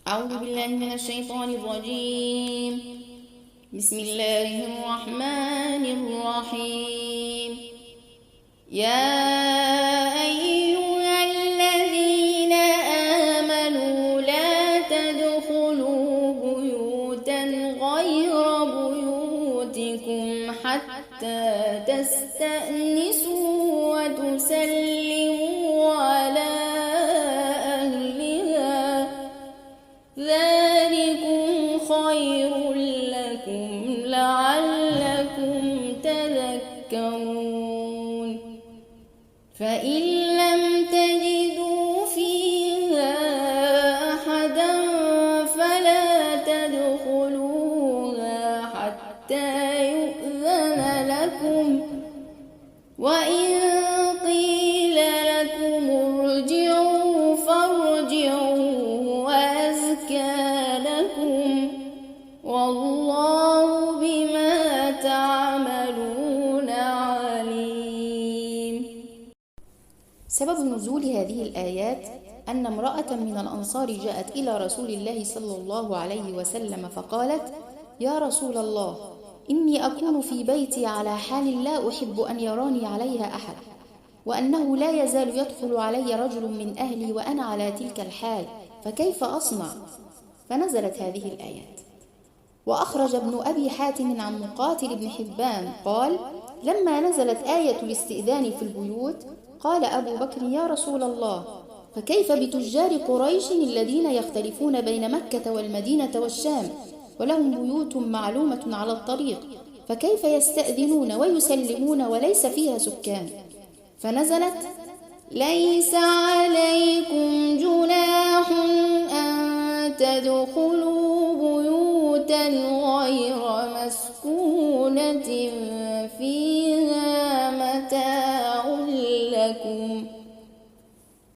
أعوذ بالله من الشيطان الرجيم. بسم الله الرحمن الرحيم. يا أيها الذين آمنوا لا تدخلوا بيوتا غير بيوتكم حتى تستأنسوا وتسلموا على أهلها، ذلكم خير لكم لعلكم تذكرون. فإن لم تجدوا فيها أحدا فلا تدخلوها حتى يؤذن لكم، وإن قيل لكم ارجعوا فارجعوا وأزكى لكم، والله بما تعملون عليم. سبب نزول هذه الآيات أن امرأة من الأنصار جاءت إلى رسول الله صلى الله عليه وسلم فقالت: يا رسول الله، إني أكون في بيتي على حال لا أحب أن يراني عليها أحد، وأنه لا يزال يدخل علي رجل من أهلي وأنا على تلك الحال، فكيف أصنع؟ فنزلت هذه الآيات. وأخرج ابن أبي حاتم عن مقاتل بن حبان قال: لما نزلت آية الاستئذان في البيوت قال أبو بكر: يا رسول الله، فكيف بتجار قريش الذين يختلفون بين مكة والمدينة والشام، ولهم بيوت معلومة على الطريق، فكيف يستأذنون ويسلمون وليس فيها سكان؟ فنزلت: ليس عليكم جناح أن تدخلوا بيوتا غير مسكونة فيها